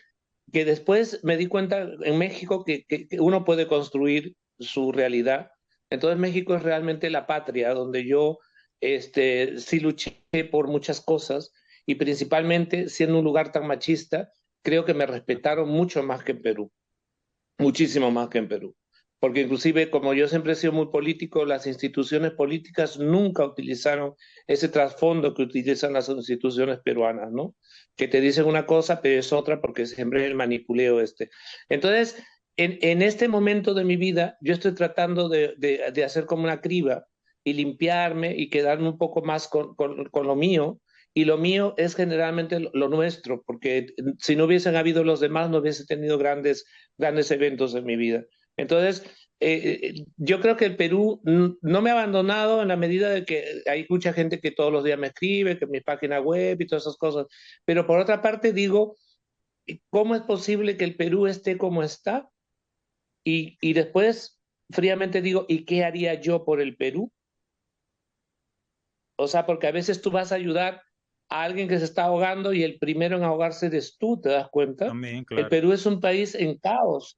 después me di cuenta en México que uno puede construir su realidad. Entonces México es realmente la patria donde yo sí luché por muchas cosas y principalmente siendo un lugar tan machista, creo que me respetaron mucho más que en Perú, muchísimo más que en Perú. Porque inclusive, como yo siempre he sido muy político, las instituciones políticas nunca utilizaron ese trasfondo que utilizan las instituciones peruanas, ¿no? Que te dicen una cosa, pero es otra porque siempre es el manipuleo este. Entonces, en este momento de mi vida, yo estoy tratando de hacer como una criba y limpiarme y quedarme un poco más con lo mío. Y lo mío es generalmente lo nuestro, porque si no hubiesen habido los demás, no hubiese tenido grandes eventos en mi vida. Entonces, yo creo que el Perú no me ha abandonado en la medida de que hay mucha gente que todos los días me escribe, que mi página web y todas esas cosas. Pero por otra parte digo, ¿cómo es posible que el Perú esté como está? Y después fríamente digo, ¿y qué haría yo por el Perú? O sea, porque a veces tú vas a ayudar a alguien que se está ahogando y el primero en ahogarse eres tú, ¿te das cuenta? También, El claro. Perú es un país en caos,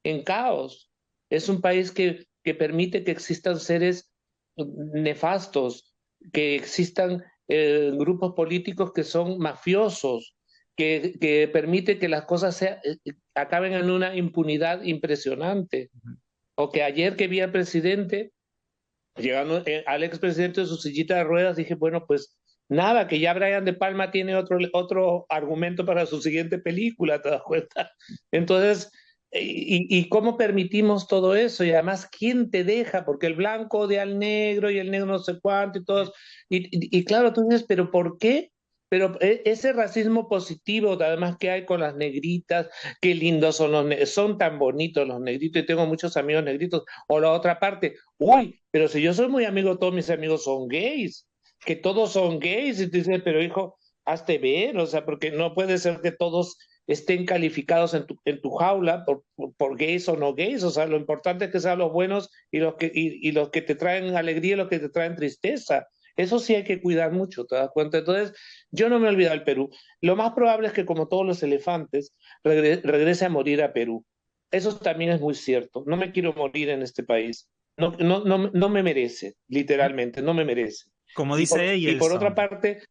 en caos. Es un país que permite que existan seres nefastos, que existan grupos políticos que son mafiosos, que permite que las cosas acaben en una impunidad impresionante. Ujú. O que ayer que vi al presidente llegando al expresidente de su sillita de ruedas, dije, bueno, pues nada, que ya Brian De Palma tiene otro argumento para su siguiente película, ¿te das cuenta? Entonces, ¿y cómo permitimos todo eso? Y además, ¿quién te deja? Porque el blanco odia al negro y el negro no sé cuánto y todos. Y claro, tú dices, ¿pero por qué? Pero ese racismo positivo, además que hay con las negritas, qué lindos son son tan bonitos los negritos y tengo muchos amigos negritos. O la otra parte, uy, pero si yo soy muy amigo, todos mis amigos son gays, que todos son gays, y te dicen, pero hijo, hazte ver, o sea, porque no puede ser que todos estén calificados en tu jaula por gays o no gays, o sea, lo importante es que sean los buenos y los que te traen alegría y los que te traen tristeza. Eso sí hay que cuidar mucho, ¿te das cuenta? Entonces, yo no me he olvidado del Perú. Lo más probable es que, como todos los elefantes, regrese a morir a Perú. Eso también es muy cierto. No me quiero morir en este país. No me merece, literalmente, no me merece. Como Y dice y por otra Elson. parte,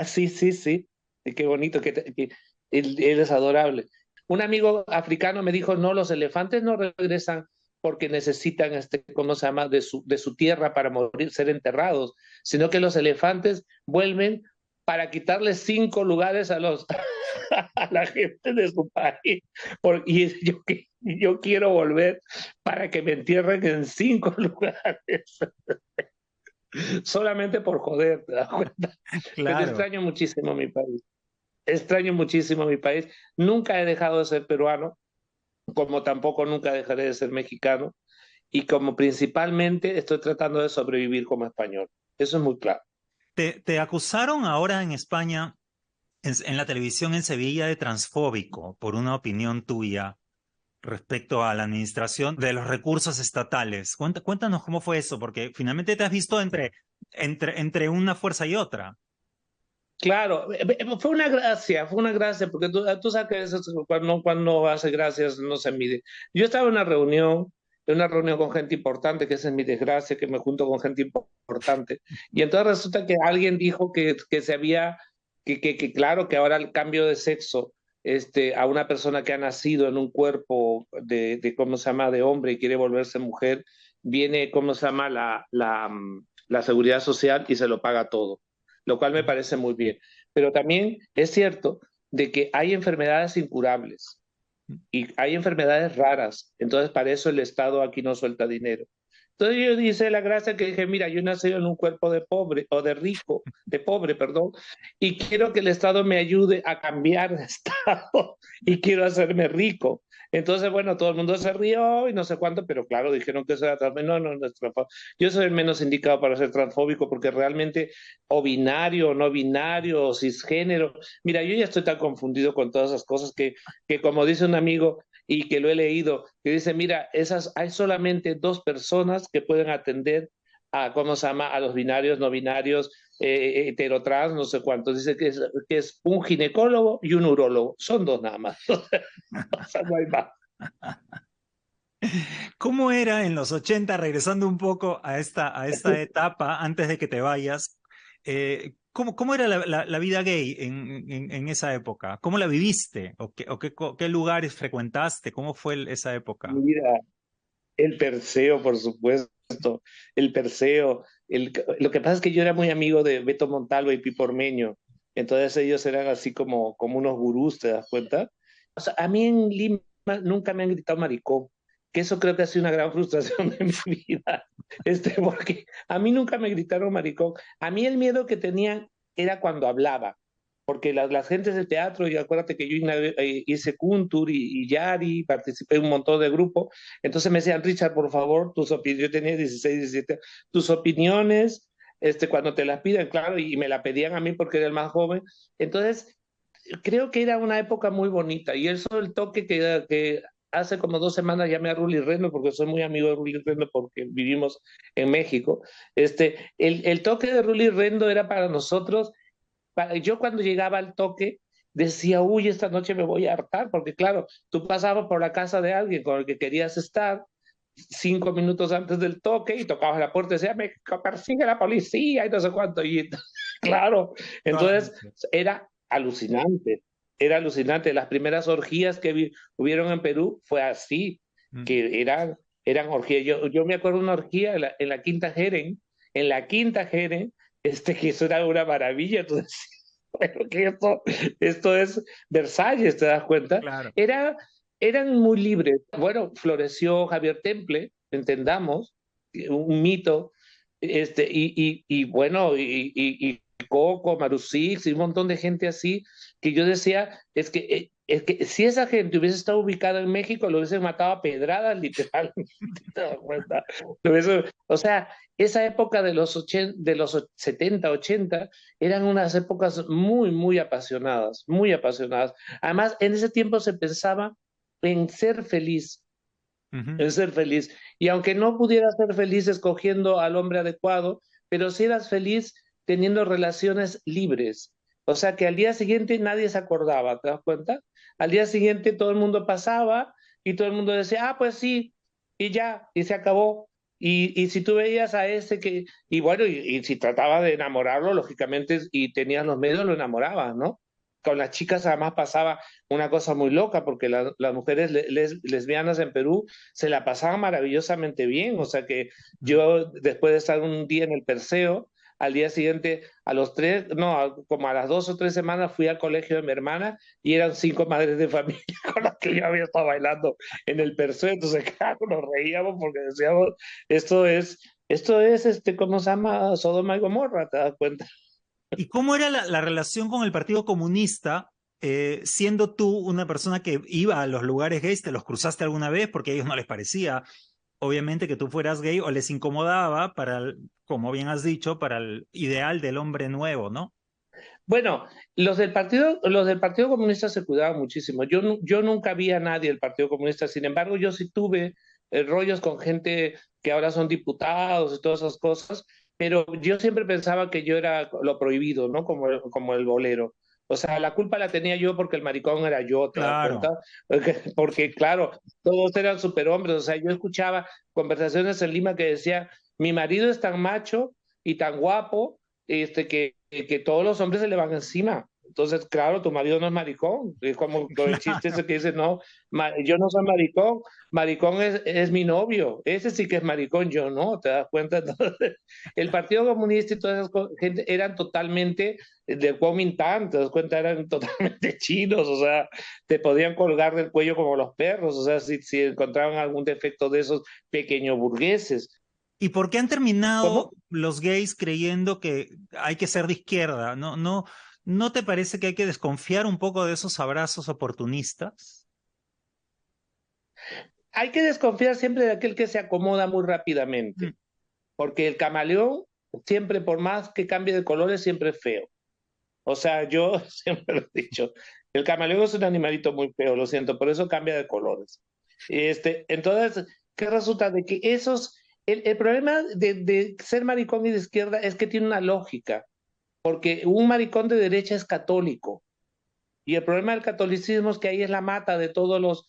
sí, sí, sí, y qué bonito, que él es adorable. Un amigo africano me dijo, no, los elefantes no regresan porque necesitan, ¿cómo se llama?, de su tierra para morir, ser enterrados, sino que los elefantes vuelven para quitarles 5 lugares a a la gente de su país. Yo quiero volver para que me entierren en 5 lugares, solamente por joder, ¿te das cuenta? Pero Claro. extraño muchísimo mi país. Extraño muchísimo mi país. Nunca he dejado de ser peruano, como tampoco nunca dejaré de ser mexicano, y como principalmente estoy tratando de sobrevivir como español. Eso es muy claro. Te acusaron ahora en España, en la televisión en Sevilla, de transfóbico por una opinión tuya respecto a la administración de los recursos estatales. Cuéntanos cómo fue eso, porque finalmente te has visto entre una fuerza y otra. Claro, fue una gracia, porque tú sabes que eso, cuando hace gracias no se mide. Yo estaba en una reunión con gente importante, que esa es mi desgracia, que me junto con gente importante, y entonces resulta que alguien dijo que se había, claro, que ahora el cambio de sexo, a una persona que ha nacido en un cuerpo ¿cómo se llama?, de hombre y quiere volverse mujer, viene, ¿cómo se llama?, la seguridad social y se lo paga todo, lo cual me parece muy bien. Pero también es cierto de que hay enfermedades incurables y hay enfermedades raras, entonces para eso el Estado aquí no suelta dinero. Entonces yo hice la gracia que dije, mira, yo nací en un cuerpo de pobre, o de rico, de pobre, perdón, y quiero que el Estado me ayude a cambiar de Estado y quiero hacerme rico. Entonces, bueno, todo el mundo se rió y no sé cuánto, pero claro, dijeron que eso era transfóbico. No, no, no es transfóbico. Yo soy el menos indicado para ser transfóbico porque realmente, o binario, o no binario, o cisgénero, mira, yo ya estoy tan confundido con todas esas cosas que como dice un amigo, y que lo he leído, que dice, mira, hay solamente 2 personas que pueden atender a, ¿cómo se llama?, a los binarios, no binarios, heterotrans, no sé cuántos. Dice que es un ginecólogo y un urólogo. Son 2 nada más. O sea, no hay más. ¿Cómo era en los 80, regresando un poco a esta etapa, antes de que te vayas? ¿Cómo era la vida gay en esa época? ¿Cómo la viviste? ¿Qué lugares frecuentaste? ¿Cómo fue esa época? Mira, el Perseo, por supuesto. El Perseo. Lo que pasa es que yo era muy amigo de Beto Montalvo y Pipo Ormeño. Entonces ellos eran así como unos gurús, ¿te das cuenta? O sea, a mí en Lima nunca me han gritado maricón, que eso creo que ha sido una gran frustración de mi vida, porque a mí nunca me gritaron maricón. A mí el miedo que tenían era cuando hablaba, porque las gentes del teatro, y acuérdate que yo hice Kuntur y Yari, participé en un montón de grupos, entonces me decían, Richard, por favor, yo tenía 16, 17, tus opiniones, cuando te las piden, claro, y me la pedían a mí porque era el más joven. Entonces, creo que era una época muy bonita, y eso el toque que hace como 2 semanas llamé a Ruli Reno, porque soy muy amigo de Ruli Reno porque vivimos en México. El toque de Ruli Reno era para nosotros. Yo cuando llegaba al toque decía, uy, esta noche me voy a hartar, porque claro, tú pasabas por la casa de alguien con el que querías estar 5 minutos antes del toque y tocabas la puerta y decía, me persigue la policía y no sé cuánto. Y claro, Toda la entonces noche. era alucinante, era alucinante. Las primeras orgías que hubieron en Perú fue así, Mm. que eran orgías. Yo me acuerdo de una orgía en la Quinta Jeren, en la Quinta Jeren, que eso era una maravilla. Entonces, bueno, que esto es Versalles, ¿te das cuenta? Claro. Eran muy libres. Bueno, floreció Javier Temple, entendamos, un mito, y bueno, y Coco, Marusix, y un montón de gente así, que yo decía, es que si esa gente hubiese estado ubicada en México, lo hubiesen matado a pedradas, literalmente, ¿te das cuenta? O sea, esa época de los 70, 80, eran unas épocas muy, muy apasionadas, muy apasionadas. Además, en ese tiempo se pensaba en ser feliz, Ujú. en ser feliz. Y aunque no pudieras ser feliz escogiendo al hombre adecuado, pero si eras feliz teniendo relaciones libres. O sea que al día siguiente nadie se acordaba, ¿te das cuenta? Al día siguiente todo el mundo pasaba y todo el mundo decía, ah, pues sí, y ya, y se acabó. Y si tú veías a ese y bueno, y si trataba de enamorarlo, lógicamente, y tenías los medios, lo enamorabas, ¿no? con las chicas además pasaba una cosa muy loca, porque las mujeres lesbianas en Perú se la pasaban maravillosamente bien. O sea que yo, después de estar un día en el Perseo, al día siguiente, como a las 2 o 3 semanas fui al colegio de mi hermana y eran 5 madres de familia con las que yo había estado bailando en el Perseo. Entonces, claro, nos reíamos porque decíamos, ¿cómo se llama? Sodoma y Gomorra, ¿te das cuenta? ¿Y cómo era la relación con el Partido Comunista, siendo tú una persona que iba a los lugares gays? ¿Te los cruzaste alguna vez? Porque a ellos no les parecía, obviamente, que tú fueras gay, o les incomodaba como bien has dicho, para el ideal del hombre nuevo, ¿no? Bueno, los del Partido Comunista se cuidaban muchísimo. Yo nunca vi a nadie del Partido Comunista. Sin embargo, yo sí tuve rollos con gente que ahora son diputados y todas esas cosas, pero yo siempre pensaba que yo era lo prohibido, ¿no? Como el bolero. O sea, la culpa la tenía yo porque el maricón era yo, ¿te das Claro. cuenta? Porque, claro, todos eran superhombres. O sea, yo escuchaba conversaciones en Lima que decía, mi marido es tan macho y tan guapo, que todos los hombres se le van encima. Entonces, claro, tu marido no es maricón. Es como con el chiste ese que dice, no, yo no soy maricón, maricón es mi novio. Ese sí que es maricón, yo no, ¿te das cuenta? Entonces, el Partido Comunista y todas esas gente eran totalmente del Kuomintang, ¿te das cuenta? Eran totalmente chinos, o sea, te podían colgar del cuello como los perros, o sea, si encontraban algún defecto de esos pequeños burgueses. ¿Y por qué han terminado ¿Cómo? los gays creyendo que hay que ser de izquierda? ¿No te parece que hay que desconfiar un poco de esos abrazos oportunistas? Hay que desconfiar siempre de aquel que se acomoda muy Mm. rápidamente, porque el camaleón siempre, por más que cambie de colores, siempre es feo. O sea, yo siempre lo he dicho, el camaleón es un animalito muy feo, lo siento, por eso cambia de colores. Entonces, ¿qué resulta? De que el problema de ser maricón y de izquierda es que tiene una lógica, porque un maricón de derecha es católico, y el problema del catolicismo es que ahí es la mata de todos los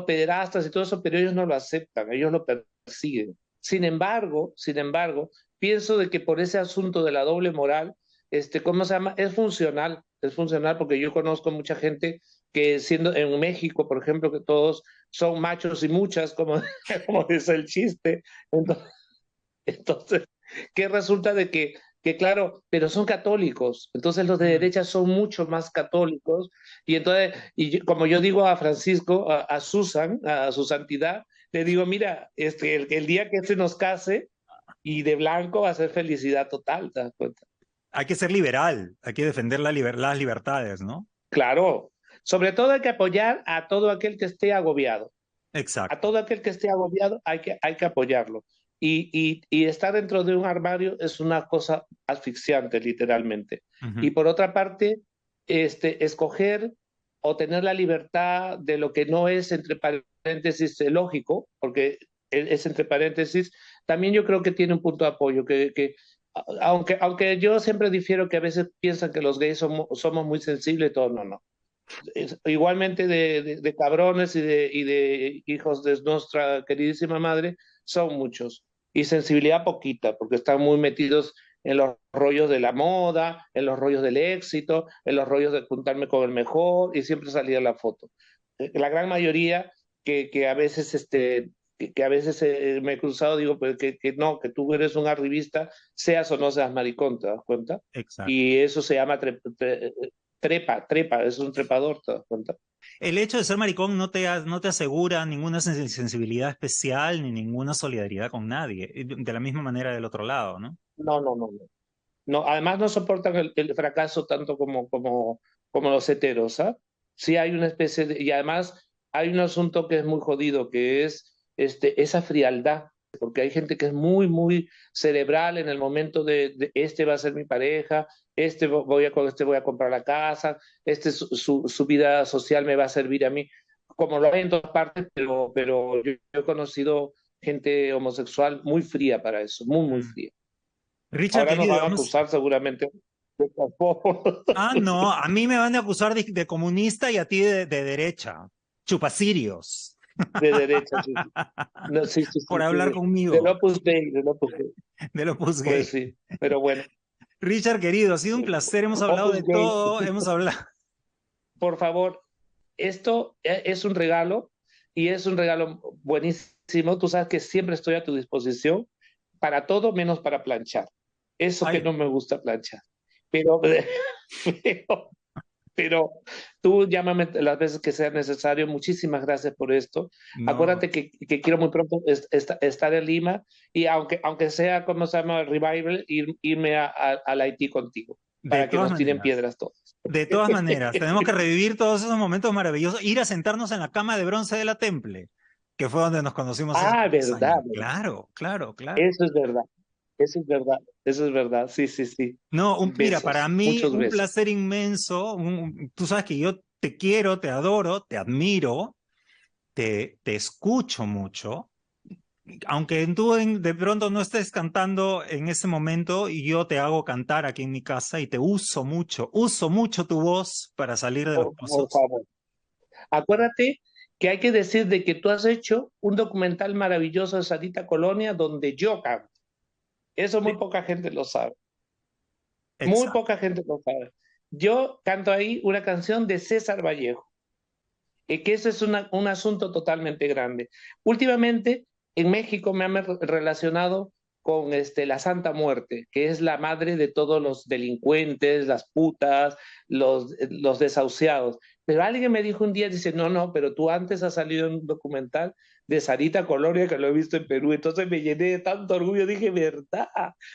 pederastas y todo eso, pero ellos no lo aceptan, ellos lo persiguen. Sin embargo, pienso de que por ese asunto de la doble moral, ¿cómo se llama? Es funcional porque yo conozco mucha gente que siendo en México, por ejemplo, que todos son machos y muchas, como, como dice el chiste. Entonces, ¿qué resulta de que claro, pero son católicos, entonces los de Mm. derecha son mucho más católicos, y entonces, como yo digo a Francisco, a Susan, a su santidad, le digo, mira, el día que se nos case y de blanco va a ser felicidad total, ¿te das cuenta? Hay que ser liberal, hay que defender las libertades, ¿no? Claro, sobre todo hay que apoyar a todo aquel que esté agobiado. A Exacto. todo aquel que esté agobiado hay que apoyarlo. Y estar dentro de un armario es una cosa asfixiante, literalmente. Ujú. Y por otra parte, escoger o tener la libertad de lo que no es, entre paréntesis, lógico, porque es entre paréntesis, también yo creo que tiene un punto de apoyo, aunque yo siempre difiero que a veces piensan que los gays somos muy sensibles y todo, no, no igualmente de cabrones y de hijos de nuestra queridísima madre, son muchos. Y sensibilidad poquita, porque están muy metidos en los rollos de la moda, en los rollos del éxito, en los rollos de juntarme con el mejor y siempre salía la foto. La gran mayoría que a veces que a veces me he cruzado, digo, pues que no, que tú eres un arribista, seas o no seas maricón, ¿te das cuenta? Exacto. Y eso se llama trepa, es un trepador, ¿te das cuenta? El hecho de ser maricón no te asegura ninguna sensibilidad especial ni ninguna solidaridad con nadie, de la misma manera del otro lado, ¿no? No, no, no, no. No, además no soportan el fracaso tanto como los heteros, ¿ah? Sí hay una especie de, y además hay un asunto que es muy jodido, que es esa frialdad, porque hay gente que es muy, muy cerebral en el momento de este va a ser mi pareja, con este voy a comprar la casa, su vida social me va a servir a mí, como lo hay en todas partes, pero yo he conocido gente homosexual muy fría para eso, muy, muy Mm. fría. Richard, Ahora nos querido, van a acusar seguramente de tampoco no, a mí me van a acusar de comunista y a ti de derecha. Chupacirios. de derecha, sí, sí. No, sí, sí, Por sí, sí, hablar del conmigo Opus Dei, del Opus Dei. del Opus Pues Gay. sí, pero bueno, Richard, querido, ha sido un placer. Hemos hablado de Opus Gay. todo. Hemos hablado. por favor, esto es un regalo y es un regalo buenísimo. Tú sabes que siempre estoy a tu disposición para todo menos para planchar. Eso que Ay, no me gusta planchar. Pero, pero, pero tú llámame las veces que sea necesario. Muchísimas gracias por esto. no, Acuérdate que quiero muy pronto estar en Lima y aunque sea, como se llama, Revival, irme al Haití contigo de para que todas nos tiren maneras. piedras todos. De todas maneras, tenemos que revivir todos esos momentos maravillosos, ir a sentarnos en la cama de bronce de la Temple, que fue donde nos conocimos hace Ah, tantos verdad, años. verdad. Claro, claro, claro. Eso es verdad. Eso es verdad. Eso es verdad. Sí, sí, sí. No, mira, para Besos. mí Muchos un besos. placer inmenso. Tú sabes que yo te quiero, te adoro, te admiro, te escucho mucho. Aunque tú de pronto no estés cantando en ese momento y yo te hago cantar aquí en mi casa y te uso mucho tu voz para salir de los Por pozos. favor. Acuérdate que hay que decir de que tú has hecho un documental maravilloso de Sarita Colonia donde yo canto. Eso muy Sí, poca gente lo sabe. Muy exacto. poca gente lo sabe. Yo canto ahí una canción de César Vallejo, y que eso es un asunto totalmente grande. Últimamente, en México me han relacionado con la Santa Muerte, que es la madre de todos los delincuentes, las putas, los desahuciados. Pero alguien me dijo un día, dice, no, no, pero tú antes has salido en un documental de Sarita Colonia, que lo he visto en Perú. Entonces me llené de tanto orgullo, dije, verdad,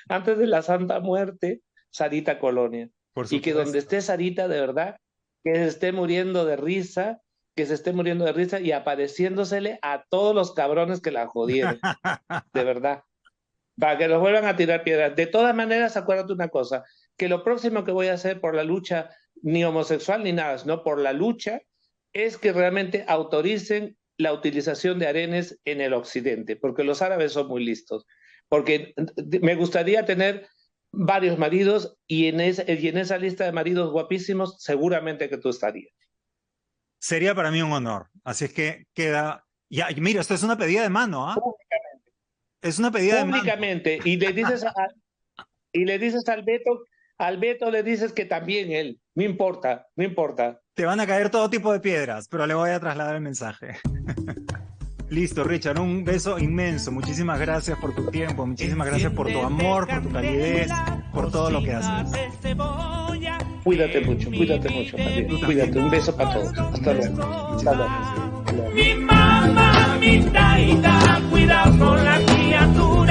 antes de la Santa Muerte, Sarita Colonia. Por Y que donde supuesto. esté Sarita, de verdad, que se esté muriendo de risa, que se esté muriendo de risa y apareciéndosele a todos los cabrones que la jodieron, de verdad, para que los vuelvan a tirar piedras. De todas maneras, acuérdate una cosa, que lo próximo que voy a hacer por la lucha, ni homosexual ni nada, sino por la lucha, es que realmente autoricen la utilización de arenes en el occidente, porque los árabes son muy listos. Porque me gustaría tener varios maridos y en esa lista de maridos guapísimos seguramente que tú estarías. Sería para mí un honor. Así es que queda. Ya, y mira, esto es una pedida de mano, ¿ah? Es una pedida de mano. Públicamente y le dices al Beto le dices que también él, no importa, no importa. Te van a caer todo tipo de piedras, pero le voy a trasladar el mensaje. Listo, Richard, un beso inmenso. Muchísimas gracias por tu tiempo, muchísimas gracias por tu amor, por tu calidez, por todo lo que haces. Cuídate mucho, Javier. Tú también. Cuídate, un beso para todos. Hasta luego. Hasta Muchísimas luego. gracias. Hasta luego. Mi mamá, mi taita, cuidado con la criatura.